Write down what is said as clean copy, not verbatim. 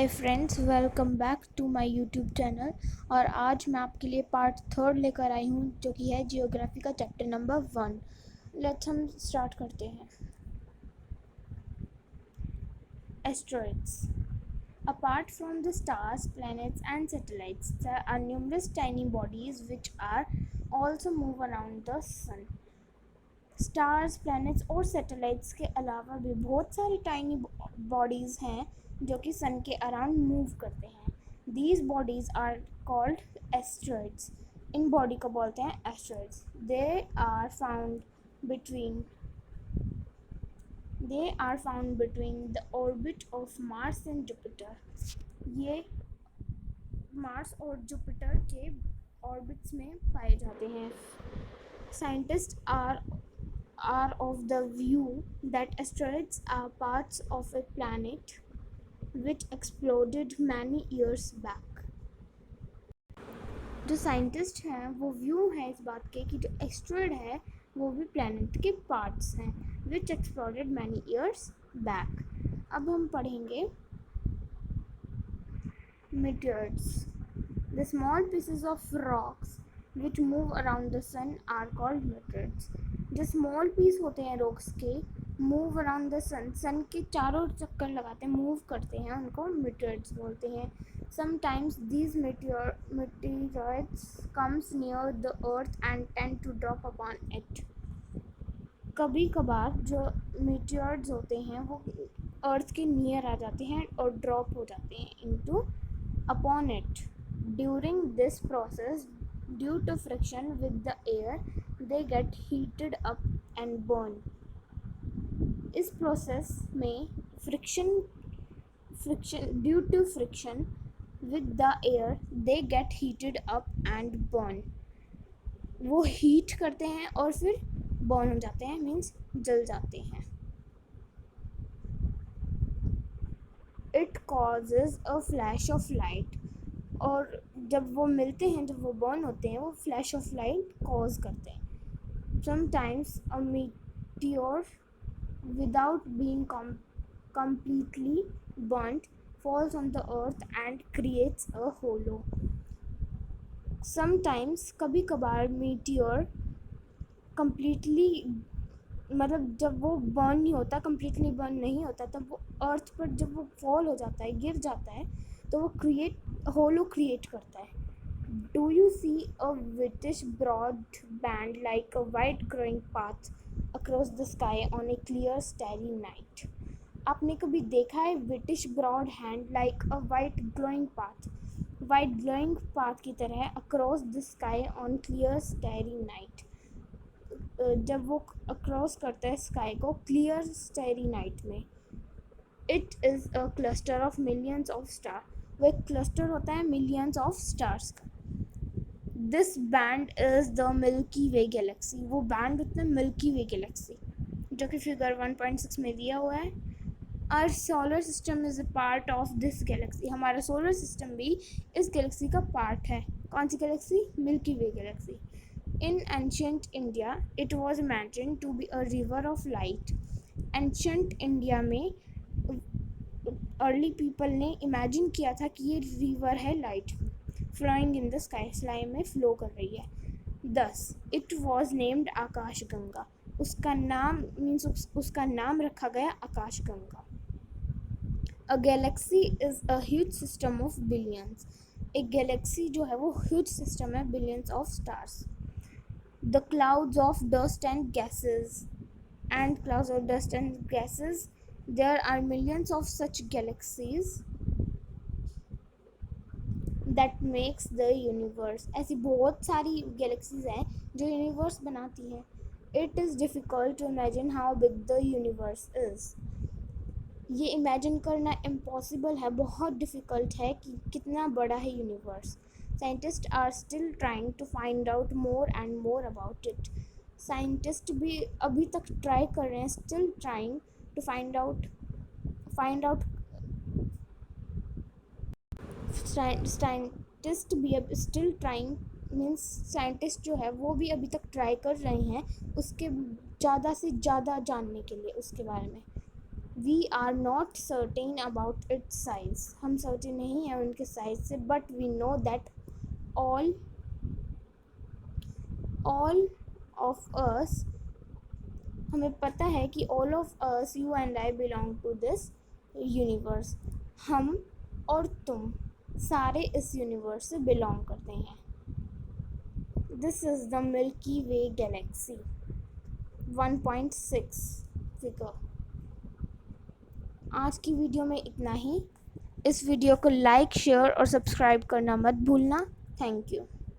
Hi friends, welcome back to my YouTube channel. और आज मैं आपके लिए पार्ट 3 लेकर आई हूँ, जो कि है जियोग्राफी का चैप्टर नंबर 1। लेट्स हम स्टार्ट करते हैं। Asteroids. Apart from the stars, planets and satellites, there are numerous tiny bodies which are also move around the sun. Stars, planets और सैटेलाइट्स के अलावा भी बहुत सारी टाइनी बॉडीज़ हैं जो कि सन के अराउंड मूव करते हैं। These bodies are called asteroids. इन बॉडी को बोलते हैं asteroids. Between they are found between the orbit of Mars and Jupiter. ये मार्स और जुपिटर के ऑर्बिट्स में पाए जाते हैं। Scientists are of the view that asteroids are parts of a planet which exploded many years back. जो scientist हैं वो व्यू है इस बात के कि जो एस्टेरॉइड है वो भी प्लैनेट के पार्ट्स हैं which exploded many years back. अब हम पढ़ेंगे meteors. The small pieces of rocks which move around the sun are called meteors. जो स्मॉल पीस होते हैं रॉक्स के मूव अराउंड द सन के चारों चक्कर लगाते हैं, मूव करते हैं, उनको meteors बोलते हैं. Sometimes these meteoroids comes near the earth and tend to drop upon it. कभी कभार जो meteors होते हैं वो अर्थ के नियर आ जाते हैं और ड्रॉप हो जाते हैं into upon it. During this process, due to friction with the air, they get heated up and burn. इस प्रोसेस में due to friction with the air, they get heated up and burn. वो heat करते हैं और फिर burn हो जाते हैं, मीन्स जल जाते हैं. It causes a flash of light. और जब वो मिलते हैं, जब वो बर्न होते हैं, वो फ्लैश ऑफ लाइट कॉज करते हैं. Sometimes a meteor without being completely burnt falls on the earth and creates a hollow. Sometimes कभी कभार मीटियोर completely मतलब जब वो बर्न नहीं होता, completely बर्न नहीं होता, तब वो अर्थ पर जब वो फॉल हो जाता है, गिर जाता है, तो वो होलो क्रिएट करता है. Do you see a whitish broad band like a white glowing path across the sky on a clear starry night? आपने कभी देखा है whitish broad hand like a white glowing path की तरह across the sky on clear starry night? जब वो across करता है स्काई को क्लियर स्टारी नाइट में. It is a cluster of millions of star. वो एक क्लस्टर होता है मिलियंस ऑफ स्टार्स का. This band is the milky Way Galaxy. वो बैंड होता है मिल्की वे गैलेक्सी, जो कि फिगर 1.6 में दिया हुआ है. Our solar system is a part of this galaxy. हमारा सोलर सिस्टम भी इस गैलेक्सी का पार्ट है. कौन सी galaxy? Milky Way galaxy. In ancient India, it was imagined to be a river of light. Ancient India में early people ने imagine किया था कि ये रिवर है light flowing in the sky, sky में फ्लो कर रही है. Thus, it was named आकाश गंगा. उसका नाम रखा गया Akash Ganga. A galaxy is a huge system of billions. एक गैलेक्सी जो है वो ह्यूज सिस्टम है, billions of stars. The clouds of dust and gases. There are millions of such galaxies that makes the universe. ऐसी बहुत सारी galaxies हैं जो यूनिवर्स बनाती हैं. It is difficult to imagine how big the universe is. ये imagine करना impossible है, बहुत डिफ़िकल्ट है कि कितना बड़ा है universe. Scientists are still trying to find out more and more about it. Scientist भी अभी तक ट्राई कर रहे हैं, still trying to find out scientist भी अब still trying मीन्स साइंटिस्ट जो है वो भी अभी तक ट्राई कर रहे हैं उसके ज़्यादा से ज़्यादा जानने के लिए उसके बारे में. We are not certain about its size, हम सर्टेन नहीं हैं उनके साइज से, but we know that all of us, हमें पता है कि all of us, you and I, belong to this universe, हम और तुम सारे इस यूनिवर्स से बिलोंग करते हैं। This is the milky Way Galaxy 1.6 figure. आज की वीडियो में इतना ही। इस वीडियो को लाइक, शेयर और सब्सक्राइब करना मत भूलना। Thank you.